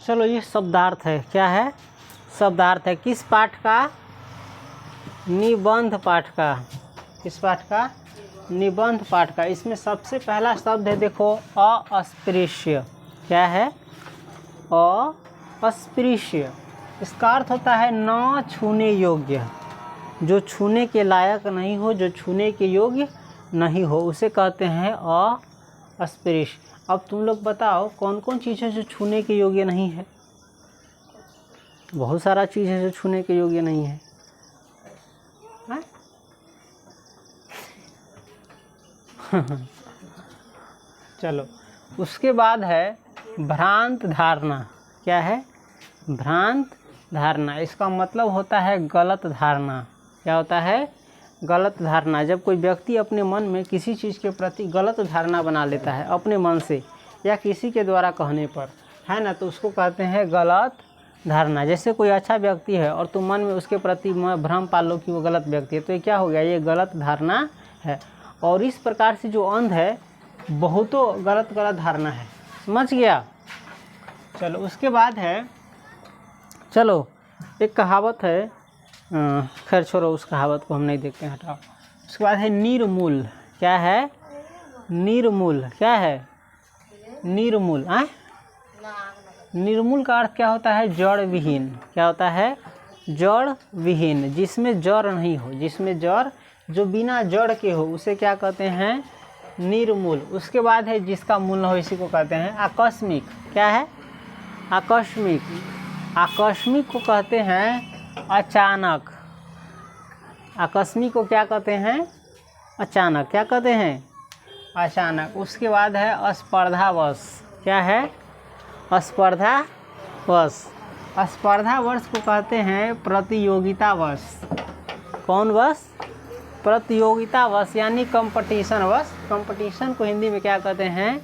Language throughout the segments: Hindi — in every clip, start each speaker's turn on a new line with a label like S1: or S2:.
S1: चलो ये शब्दार्थ है, क्या है? शब्दार्थ है। किस पाठ का? निबंध पाठ का। किस पाठ का? निबंध पाठ का। इसमें सबसे पहला शब्द है देखो अस्पृश्य। क्या है? अस्पृश्य। इसका अर्थ होता है न छूने योग्य। जो छूने के लायक नहीं हो, जो छूने के योग्य नहीं हो, उसे कहते हैं अस्पृश्य। अब तुम लोग बताओ कौन कौन चीज़ है जो छूने के योग्य नहीं है? बहुत सारा चीज़ है जो छूने के योग्य नहीं है। चलो, उसके बाद है भ्रांत धारणा। क्या है? भ्रांत धारणा। इसका मतलब होता है गलत धारणा। क्या होता है? गलत धारणा। जब कोई व्यक्ति अपने मन में किसी चीज़ के प्रति गलत धारणा बना लेता है अपने मन से या किसी के द्वारा कहने पर, है ना, तो उसको कहते हैं गलत धारणा। जैसे कोई अच्छा व्यक्ति है और तुम मन में उसके प्रति भ्रम पाल लो कि वो गलत व्यक्ति है, तो ये क्या हो गया? ये गलत धारणा है। और इस प्रकार से जो अंध है बहुतों गलत धारणा है। समझ गया? चलो, उसके बाद है, चलो एक कहावत है, खैर छोड़ो, उस कहावत को हम नहीं देखते हैं, हटाओ। उसके बाद है निर्मूल। क्या है? निर्मूल। क्या है? निर्मूल। निर्मूल का अर्थ क्या होता है? जड़ विहीन। क्या होता है? जड़ विहीन। जिसमें जड़ नहीं हो, जिसमें जड़, जो बिना जड़ के हो, उसे क्या कहते हैं? निर्मूल। उसके बाद है जिसका मूल न हो, इसी को कहते हैं आकस्मिक। क्या है? आकस्मिक। आकस्मिक को कहते हैं अचानक। आकस्मिक को क्या कहते हैं? अचानक। क्या कहते हैं? अचानक। उसके बाद है स्पर्धावश। क्या है? स्पर्धावश। स्पर्धावश को कहते हैं प्रतियोगितावश। कौन वश? प्रतियोगितावश, यानी कंपटीशन वश। कंपटीशन को हिंदी में क्या कहते हैं?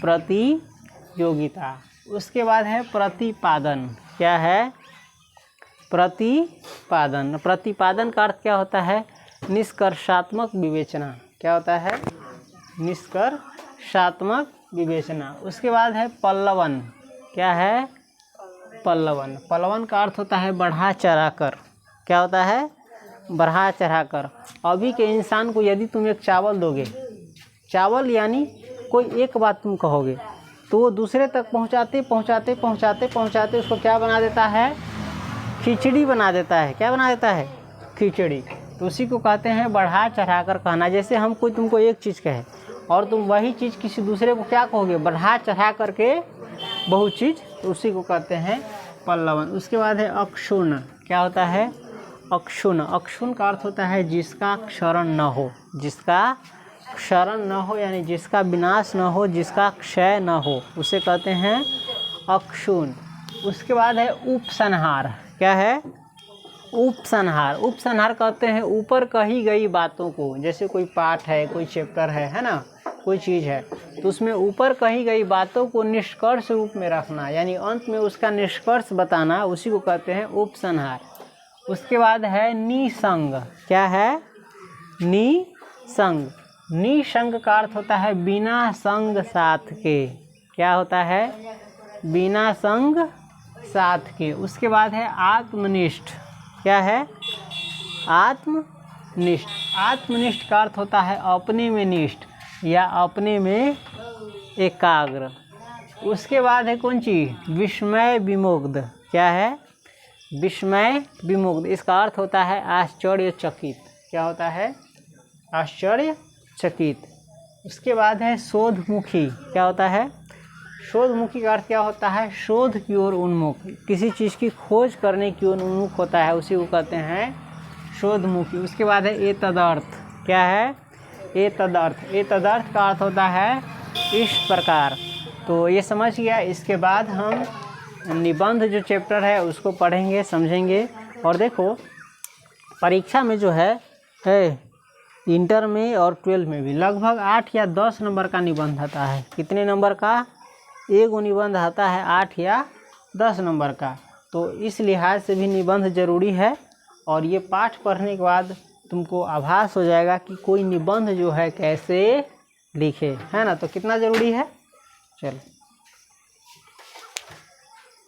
S1: प्रतियोगिता। उसके बाद है प्रतिपादन। क्या है? प्रतिपादन। प्रतिपादन का अर्थ क्या होता है? निष्कर्षात्मक विवेचना। क्या होता है? निष्कर्षात्मक विवेचना। उसके बाद है पल्लवन। क्या है? पल्लवन। पल्लवन का अर्थ होता है बढ़ा चढ़ा कर। क्या होता है? बढ़ा चढ़ा कर। अभी के इंसान को यदि तुम एक चावल दोगे, चावल यानी कोई एक बात तुम कहोगे, तो वो दूसरे तक पहुंचाते पहुंचाते पहुंचाते पहुंचाते उसको क्या बना देता है? खिचड़ी बना देता है। क्या बना देता है? खिचड़ी। तो उसी को कहते हैं बढ़ा चढ़ा कर कहना। जैसे हम कोई तुमको एक चीज़ कहे और तुम वही चीज़ किसी दूसरे को क्या कहोगे? बढ़ा चढ़ा करके बहुत चीज़, तो उसी को कहते हैं पल्लवन। उसके बाद है अक्षुण्ण। क्या होता है? अक्षुण्ण। अक्षुण्ण का अर्थ होता है जिसका क्षरण न हो। जिसका क्षरण न हो यानी जिसका विनाश न हो, जिसका क्षय न हो, उसे कहते हैं अक्षुण्ण। उसके बाद है उपसंहार। क्या है? उपसंहार। उपसंहार कहते हैं ऊपर कही गई बातों को। जैसे कोई पाठ है, कोई चैप्टर है ना, कोई चीज़ है, तो उसमें ऊपर कही गई बातों को निष्कर्ष रूप में रखना, यानी अंत में उसका निष्कर्ष बताना, उसी को कहते हैं उपसंहार। उसके बाद है निसंग। क्या है? निसंग। निसंग का अर्थ होता है बिना संग साथ के। क्या होता है? बिना संग साथ के। उसके बाद है आत्मनिष्ठ। क्या है? आत्मनिष्ठ। आत्मनिष्ठ का अर्थ होता है अपने में निष्ठ या अपने में एकाग्र। उसके बाद है कौन चीज़? विस्मय विमुग्ध। क्या है? विस्मय विमुग्ध। इसका अर्थ होता है आश्चर्यचकित। क्या होता है? आश्चर्यचकित। उसके बाद है शोधमुखी। क्या होता है? शोधमुखी का अर्थ क्या होता है? शोध की ओर उन्मुख, किसी चीज़ की खोज करने की ओर उन्मुख होता है, उसी को कहते हैं शोधमुखी। उसके बाद है एतदर्थ। क्या है? एतदर्थ। एतदर्थ का अर्थ होता है इस प्रकार। तो ये समझ गया। इसके बाद हम निबंध जो चैप्टर है उसको पढ़ेंगे, समझेंगे। और देखो परीक्षा में जो है इंटर में और 12 में भी लगभग 8 या 10 नंबर का निबंध आता है। कितने नंबर का? एक निबंध आता है 8 या 10 नंबर का। तो इस लिहाज से भी निबंध ज़रूरी है। और ये पाठ पढ़ने के बाद तुमको आभास हो जाएगा कि कोई निबंध जो है कैसे लिखे, है ना। तो कितना ज़रूरी है। चलो।